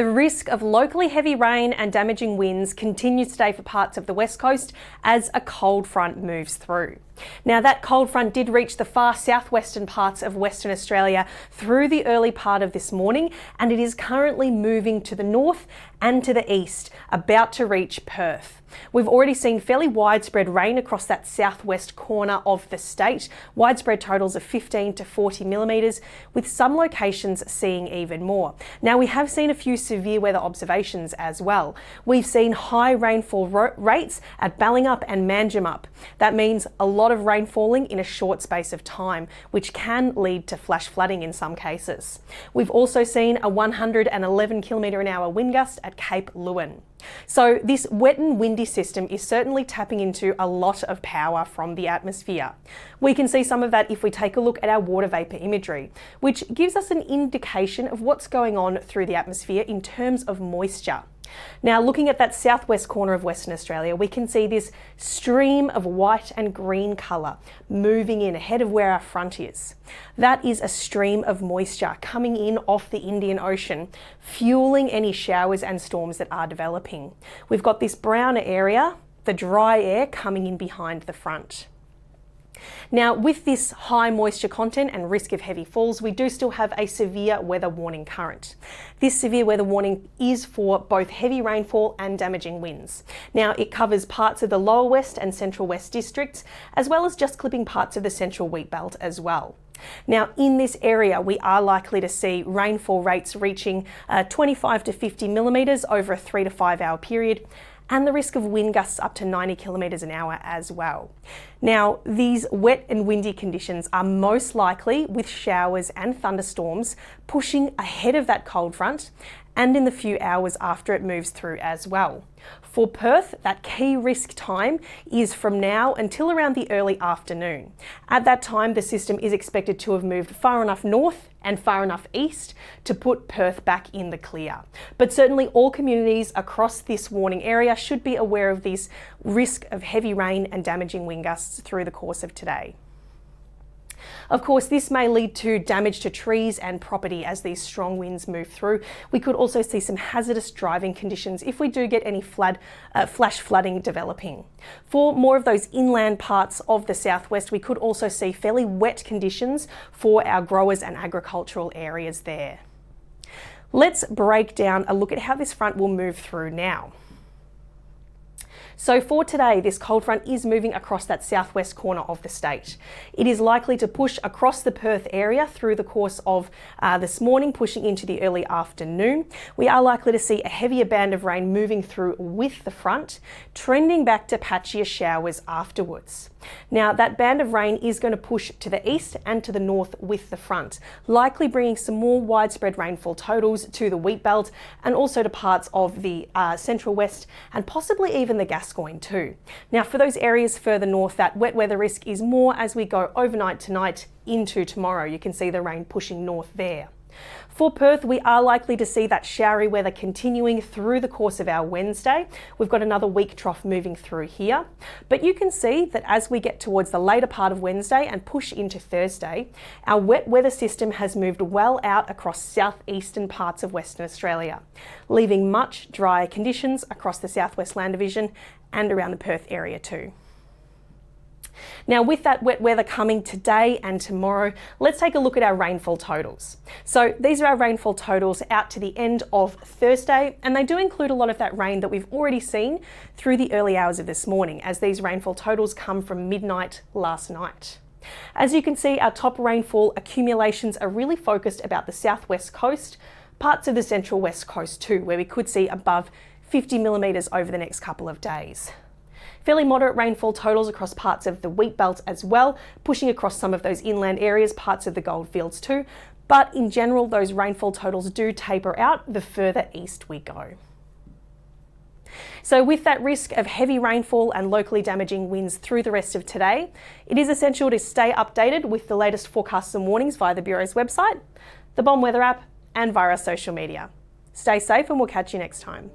The risk of locally heavy rain and damaging winds continues today for parts of the west coast as a cold front moves through. Now, that cold front did reach the far southwestern parts of Western Australia through the early part of this morning, and it is currently moving to the north and to the east, about to reach Perth. We've already seen fairly widespread rain across that southwest corner of the state, widespread totals of 15 to 40 millimetres, with some locations seeing even more. Now, we have seen a few severe weather observations as well. We've seen high rainfall rates at Ballingup and Manjimup. That means a lot of rain falling in a short space of time, which can lead to flash flooding in some cases. We've also seen a 111 km/h wind gust at Cape Leeuwin. So this wet and windy system is certainly tapping into a lot of power from the atmosphere. We can see some of that if we take a look at our water vapour imagery, which gives us an indication of what's going on through the atmosphere in terms of moisture. Now, looking at that southwest corner of Western Australia, we can see this stream of white and green colour moving in ahead of where our front is. That is a stream of moisture coming in off the Indian Ocean, fueling any showers and storms that are developing. We've got this browner area, the dry air, coming in behind the front. Now, with this high moisture content and risk of heavy falls, we do still have a severe weather warning current. This severe weather warning is for both heavy rainfall and damaging winds. Now, it covers parts of the lower west and central west districts, as well as just clipping parts of the central wheat belt as well. Now, in this area, we are likely to see rainfall rates reaching 25 to 50 millimetres over a 3 to 5 hour period, and the risk of wind gusts up to 90 km/h as well. Now, these wet and windy conditions are most likely with showers and thunderstorms pushing ahead of that cold front and in the few hours after it moves through as well. For Perth, that key risk time is from now until around the early afternoon. At that time, the system is expected to have moved far enough north and far enough east to put Perth back in the clear. But certainly all communities across this warning area should be aware of this risk of heavy rain and damaging wind gusts through the course of today. Of course, this may lead to damage to trees and property as these strong winds move through. We could also see some hazardous driving conditions if we do get any flash flooding developing. For more of those inland parts of the southwest, we could also see fairly wet conditions for our growers and agricultural areas there. Let's break down a look at how this front will move through now. So for today, this cold front is moving across that southwest corner of the state. It is likely to push across the Perth area through the course of this morning, pushing into the early afternoon. We are likely to see a heavier band of rain moving through with the front, trending back to patchier showers afterwards. Now, that band of rain is going to push to the east and to the north with the front, likely bringing some more widespread rainfall totals to the wheat belt and also to parts of the central west and possibly even the Gascoyne too. Now, for those areas further north, that wet weather risk is more as we go overnight tonight into tomorrow. You can see the rain pushing north there. For Perth, we are likely to see that showery weather continuing through the course of our Wednesday. We've got another weak trough moving through here. But you can see that as we get towards the later part of Wednesday and push into Thursday, our wet weather system has moved well out across southeastern parts of Western Australia, leaving much drier conditions across the Southwest Land Division and around the Perth area too. Now, with that wet weather coming today and tomorrow, let's take a look at our rainfall totals. So these are our rainfall totals out to the end of Thursday, and they do include a lot of that rain that we've already seen through the early hours of this morning, as these rainfall totals come from midnight last night. As you can see, our top rainfall accumulations are really focused about the southwest coast, parts of the central west coast too, where we could see above 50 millimetres over the next couple of days. Fairly moderate rainfall totals across parts of the wheat belt as well, pushing across some of those inland areas, parts of the goldfields too. But in general, those rainfall totals do taper out the further east we go. So with that risk of heavy rainfall and locally damaging winds through the rest of today, it is essential to stay updated with the latest forecasts and warnings via the Bureau's website, the BOM weather app, and via our social media. Stay safe and we'll catch you next time.